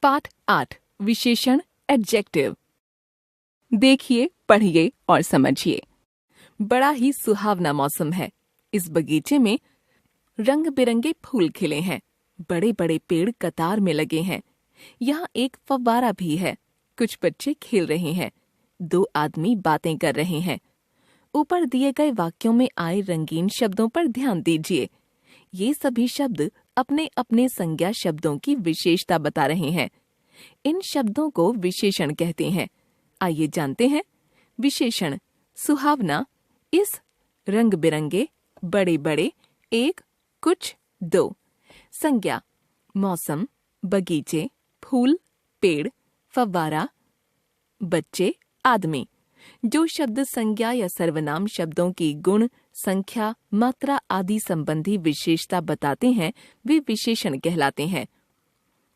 पाठ 8 विशेषण एडजेक्टिव। देखिए, पढ़िए और समझिए। बड़ा ही सुहावना मौसम है। इस बगीचे में रंग बिरंगे फूल खिले हैं। बड़े बड़े पेड़ कतार में लगे हैं। यहाँ एक फव्वारा भी है। कुछ बच्चे खेल रहे हैं। 2 आदमी बातें कर रहे हैं। ऊपर दिए गए वाक्यों में आए रंगीन शब्दों पर ध्यान दीजिए। ये सभी शब्द अपने अपने संज्ञा शब्दों की विशेषता बता रहे हैं। इन शब्दों को विशेषण कहते हैं। आइए जानते हैं। विशेषण: सुहावना, इस, रंग बिरंगे, बड़े बड़े, एक, कुछ, 2। संज्ञा: मौसम, बगीचे, फूल, पेड़, फव्वारा, बच्चे, आदमी। जो शब्द संज्ञा या सर्वनाम शब्दों की गुण, संख्या, मात्रा आदि संबंधी विशेषता बताते हैं वे विशेषण कहलाते हैं।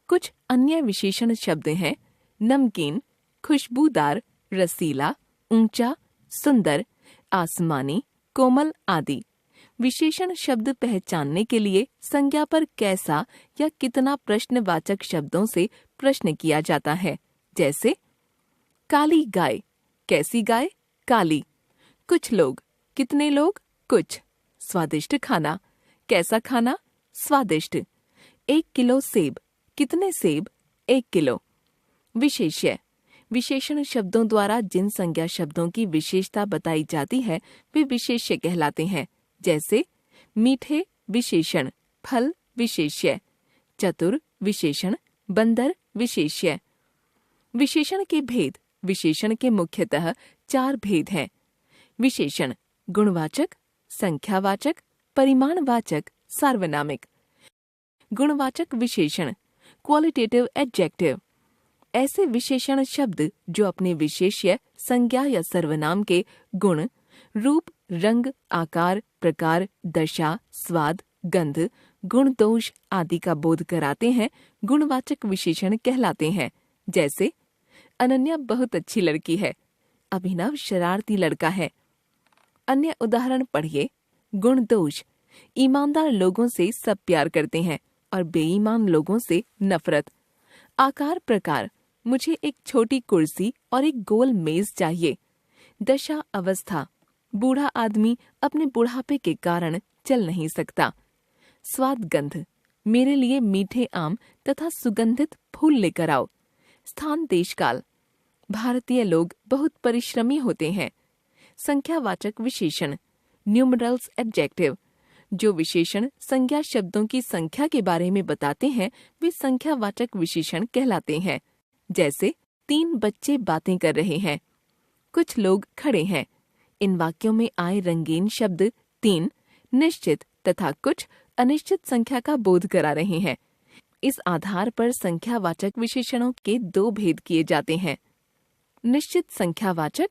कुछ अन्य विशेषण शब्द हैं: नमकीन, खुशबूदार, रसीला, ऊंचा, सुंदर, आसमानी, कोमल आदि। विशेषण शब्द पहचानने के लिए संज्ञा पर कैसा या कितना प्रश्नवाचक शब्दों से प्रश्न किया जाता है। जैसे काली गाय, कैसी गाय? काली। कुछ लोग, कितने लोग? कुछ। स्वादिष्ट खाना, कैसा खाना? स्वादिष्ट। 1 किलो सेब, कितने सेब? 1 किलो। विशेष्य: विशेषण शब्दों द्वारा जिन संज्ञा शब्दों की विशेषता बताई जाती है वे विशेष्य कहलाते हैं। जैसे मीठे विशेषण, फल विशेष्य, चतुर विशेषण, बंदर विशेष्य। विशेषण के भेद: विशेषण के मुख्यतः 4 भेद हैं। विशेषण: गुणवाचक, संख्यावाचक, परिमाणवाचक, सार्वनामिक। गुणवाचक विशेषण क्वालिटेटिव एडजेक्टिव: ऐसे विशेषण शब्द जो अपने विशेष्य, संज्ञा या सर्वनाम के गुण, रूप, रंग, आकार, प्रकार, दशा, स्वाद, गंध, गुण, दोष आदि का बोध कराते हैं, गुणवाचक विशेषण कहलाते हैं। जैसे अनन्या बहुत अच्छी लड़की है, अभिनव शरारती लड़का है। अन्य उदाहरण पढ़िए। गुण दोष: ईमानदार लोगों से सब प्यार करते हैं और बेईमान लोगों से नफरत। आकार प्रकार: मुझे एक छोटी कुर्सी और एक गोल मेज चाहिए। दशा अवस्था: बूढ़ा आदमी अपने बुढ़ापे के कारण चल नहीं सकता। स्वाद गंध: मेरे लिए मीठे आम तथा सुगंधित फूल लेकर आओ। स्थान देशकाल: भारतीय लोग बहुत परिश्रमी होते हैं। संख्यावाचक विशेषण न्यूमरल्स एडजेक्टिव: जो विशेषण संज्ञा शब्दों की संख्या के बारे में बताते हैं वे संख्यावाचक विशेषण कहलाते हैं। जैसे 3 बच्चे बातें कर रहे हैं, कुछ लोग खड़े हैं। इन वाक्यों में आए रंगीन शब्द 3 निश्चित तथा कुछ अनिश्चित संख्या का बोध करा रहे हैं। इस आधार पर संख्यावाचक विशेषणों के 2 भेद किए जाते हैं। निश्चित संख्यावाचक: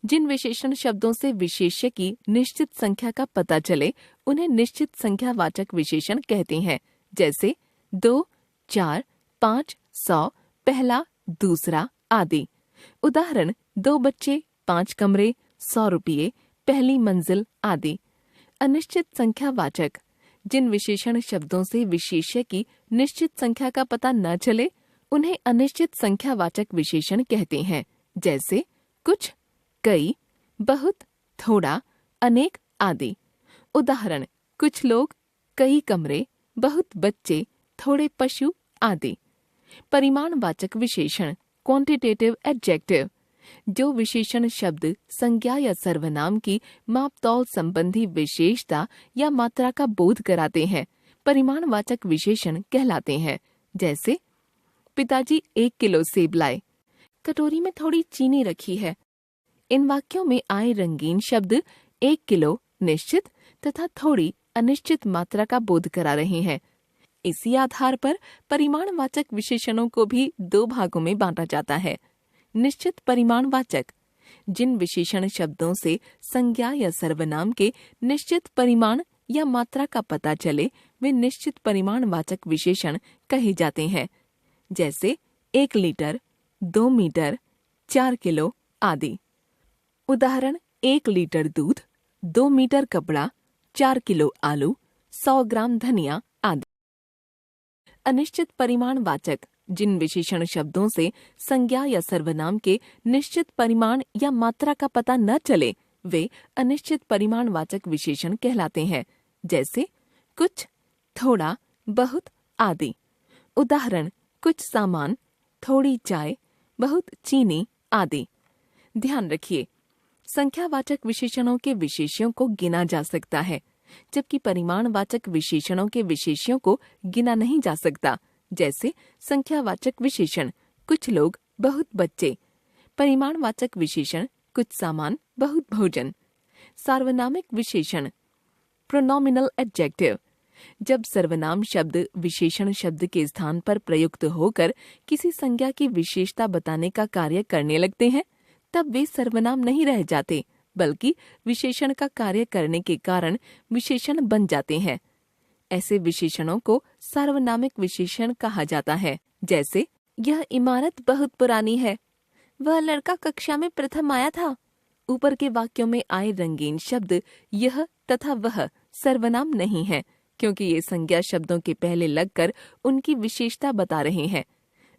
जिन विशेषण शब्दों से विशेष्य की निश्चित संख्या का पता चले उन्हें निश्चित संख्यावाचक विशेषण कहते हैं। जैसे 2, 4, 5, 100, पहला, दूसरा आदि। उदाहरण: 2 बच्चे, 5 कमरे, 100 रुपये, पहली मंजिल आदि। अनिश्चित संख्यावाचक: जिन विशेषण शब्दों से विशेष्य की निश्चित संख्या का पता न चले उन्हें अनिश्चित संख्यावाचक विशेषण कहते हैं। जैसे कुछ, कई, बहुत, थोड़ा, अनेक आदि। उदाहरण: कुछ लोग, कई कमरे, बहुत बच्चे, थोड़े पशु आदि। परिमाणवाचक विशेषण क्वांटिटेटिव एडजेक्टिव: जो विशेषण शब्द संज्ञा या सर्वनाम की मापतौल संबंधी विशेषता या मात्रा का बोध कराते हैं परिमाणवाचक विशेषण कहलाते हैं। जैसे पिताजी 1 किलो सेब लाए, कटोरी में थोड़ी चीनी रखी है। इन वाक्यों में आए रंगीन शब्द 1 किलो निश्चित तथा थोड़ी अनिश्चित मात्रा का बोध करा रहे हैं। इसी आधार पर परिमाणवाचक विशेषणों को भी 2 भागों में बांटा जाता है। निश्चित परिमाणवाचक: जिन विशेषण शब्दों से संज्ञा या सर्वनाम के निश्चित परिमाण या मात्रा का पता चले वे निश्चित परिमाणवाचक विशेषण कहे जाते हैं। जैसे 1 लीटर, 2 मीटर, 4 किलो आदि। उदाहरण: 1 लीटर दूध, 2 मीटर कपड़ा, 4 किलो आलू, 100 ग्राम धनिया आदि। अनिश्चित परिमाणवाचक: जिन विशेषण शब्दों से संज्ञा या सर्वनाम के निश्चित परिमाण या मात्रा का पता न चले वे अनिश्चित परिमाणवाचक विशेषण कहलाते हैं, जैसे कुछ, थोड़ा, बहुत आदि। उदाहरण कुछ सामान, थोड़ी चाय, बहुत चीनी आदि। ध्यान रखिए, संख्यावाचक विशेषणों के विशेष्यों को गिना जा सकता है, जबकि परिमाणवाचक विशेषणों के विशेष्यों को गिना नहीं जा सकता। जैसे संख्यावाचक विशेषण कुछ लोग, बहुत बच्चे। परिमाणवाचक विशेषण कुछ सामान, बहुत भोजन। सार्वनामिक विशेषण प्रोनोमिनल एडजेक्टिव जब सर्वनाम शब्द विशेषण शब्द के स्थान पर प्रयुक्त होकर किसी संज्ञा की विशेषता बताने का कार्य करने लगते हैं, तब वे सर्वनाम नहीं रह जाते, बल्कि विशेषण का कार्य करने के कारण विशेषण बन जाते हैं। ऐसे विशेषणों को सार्वनामिक विशेषण कहा जाता है। जैसे यह इमारत बहुत पुरानी है, वह लड़का कक्षा में प्रथम आया था। ऊपर के वाक्यों में आए रंगीन शब्द यह तथा वह सर्वनाम नहीं है, क्योंकि ये संज्ञा शब्दों के पहले लगकर उनकी विशेषता बता रहे हैं,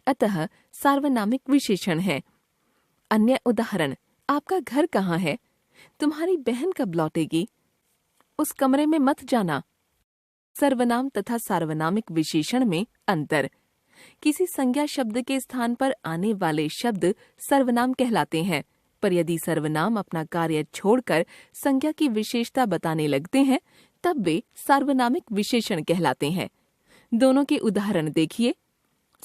अतः सार्वनामिक विशेषण है। अन्य उदाहरण आपका घर कहाँ है? तुम्हारी बहन कब लौटेगी? उस कमरे में मत जाना। सर्वनाम तथा सार्वनामिक विशेषण में अंतर। किसी संज्ञा शब्द के स्थान पर आने वाले शब्द सर्वनाम कहलाते हैं, पर यदि सर्वनाम अपना कार्य छोड़कर संज्ञा की विशेषता बताने लगते हैं, तब वे सार्वनामिक विशेषण कहलाते हैं। दोनों के उदाहरण देखिए।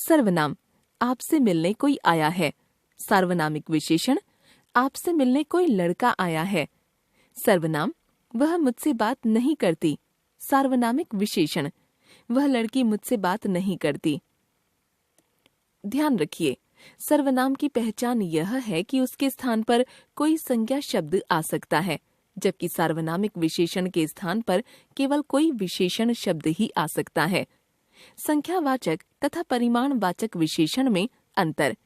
सर्वनाम आपसे मिलने कोई आया है। सार्वनामिक विशेषण आपसे मिलने कोई लड़का आया है। सर्वनाम वह मुझसे बात नहीं करती। सार्वनामिक विशेषण वह लड़की मुझसे बात नहीं करती। ध्यान रखिए, सर्वनाम की पहचान यह है कि उसके स्थान पर कोई संज्ञा शब्द आ सकता है, जबकि सार्वनामिक विशेषण के स्थान पर केवल कोई विशेषण शब्द ही आ सकता है। संख्यावाचक तथा परिमाणवाचक विशेषण में अंतर।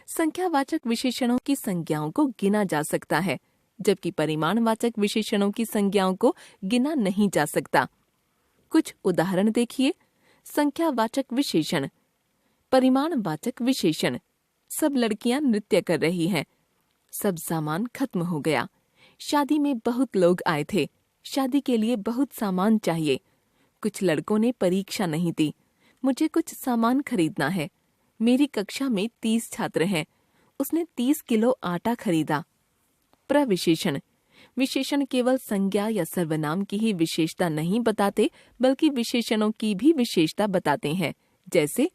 संख्यावाचक विशेषणों की संज्ञाओं को गिना जा सकता है, जबकि परिमाणवाचक विशेषणों की संज्ञाओं को गिना नहीं जा सकता। कुछ उदाहरण देखिए। संख्यावाचक विशेषण परिमाणवाचक विशेषण सब लड़कियां नृत्य कर रही हैं। सब सामान खत्म हो गया। शादी में बहुत लोग आए थे। शादी के लिए बहुत सामान चाहिए। कुछ लड़कों ने परीक्षा नहीं दी। मुझे कुछ सामान खरीदना है। मेरी कक्षा में 30 छात्र हैं। उसने 30 किलो आटा खरीदा। प्रविशेषण विशेषण केवल संज्ञा या सर्वनाम की ही विशेषता नहीं बताते, बल्कि विशेषणों की भी विशेषता बताते हैं। जैसे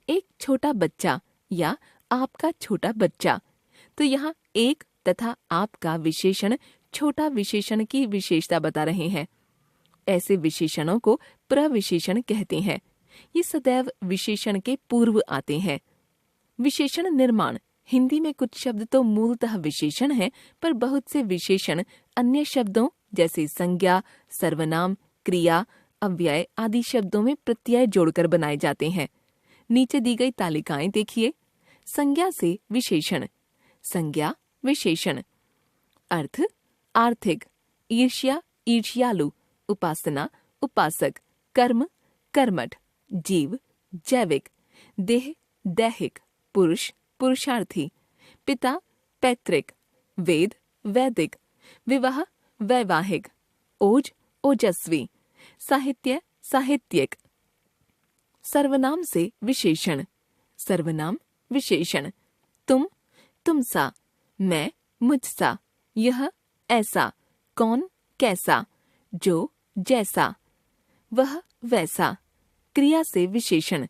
एक छोटा बच्चा या आपका छोटा बच्चा। तो यहाँ एक तथा आपका विशेषण छोटा विशेषण की विशेषता बता रहे हैं। ऐसे विशेषणों को प्रविशेषण कहते हैं। ये सदैव विशेषण के पूर्व आते हैं। विशेषण निर्माण हिंदी में कुछ शब्द तो मूलतः विशेषण हैं, पर बहुत से विशेषण अन्य शब्दों जैसे संज्ञा, सर्वनाम, क्रिया, अव्यय आदि शब्दों में प्रत्यय जोड़कर बनाए जाते हैं। नीचे दी गई तालिकाएं देखिए। संज्ञा से विशेषण। संज्ञा विशेषण। अर्थ आर्थिक, ईर्ष्या ईर्ष्यालु, उपासना उपासक, कर्म कर्मठ, जीव जैविक, देह दैहिक, पुरुष पुरुषार्थी, पिता पैतृक, वेद वैदिक, विवाह वैवाहिक, ओज ओजस्वी, साहित्य साहित्यिक। सर्वनाम से विशेषण। सर्वनाम विशेषण तुम तुमसा, मैं मुझसा, यह ऐसा, कौन कैसा, जो जैसा, वह वैसा। क्रिया से विशेषण।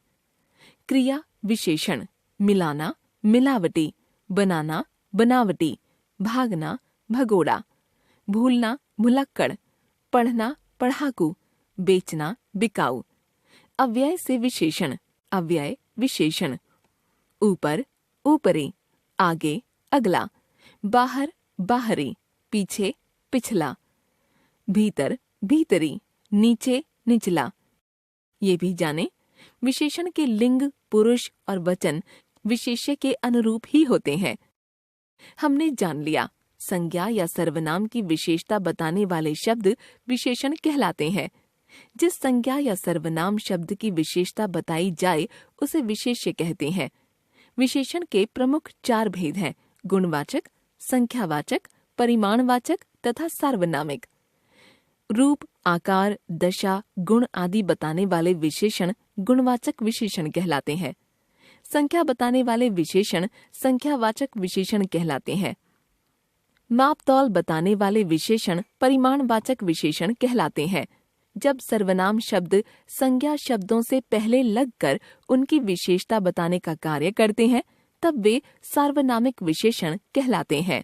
क्रिया विशेषण मिलाना मिलावटी, बनाना बनावटी, भागना भगोड़ा, भूलना भुलक्कड़, पढ़ना पढ़ाकू, बेचना बिकाऊ। अव्यय से विशेषण। अव्यय विशेषण ऊपर ऊपरी, आगे अगला, बाहर बाहरी, पीछे पिछला, भीतर भीतरी, नीचे निचला। ये भी जाने विशेषण के लिंग पुरुष और वचन विशेष्य के अनुरूप ही होते हैं। हमने जान लिया, संज्ञा या सर्वनाम की विशेषता बताने वाले शब्द विशेषण कहलाते हैं। जिस संज्ञा या सर्वनाम शब्द की विशेषता बताई जाए उसे विशेष्य कहते हैं। विशेषण के प्रमुख 4 भेद हैं: गुणवाचक, संख्यावाचक, परिमाणवाचक तथा सार्वनामिक। रूप, आकार, दशा, गुण आदि बताने वाले विशेषण गुणवाचक विशेषण कहलाते हैं। संख्या बताने वाले विशेषण संख्यावाचक विशेषण कहलाते हैं। माप तौल बताने वाले विशेषण परिमाणवाचक विशेषण कहलाते हैं। जब सर्वनाम शब्द संज्ञा शब्दों से पहले लगकर उनकी विशेषता बताने का कार्य करते हैं, तब वे सार्वनामिक विशेषण कहलाते हैं।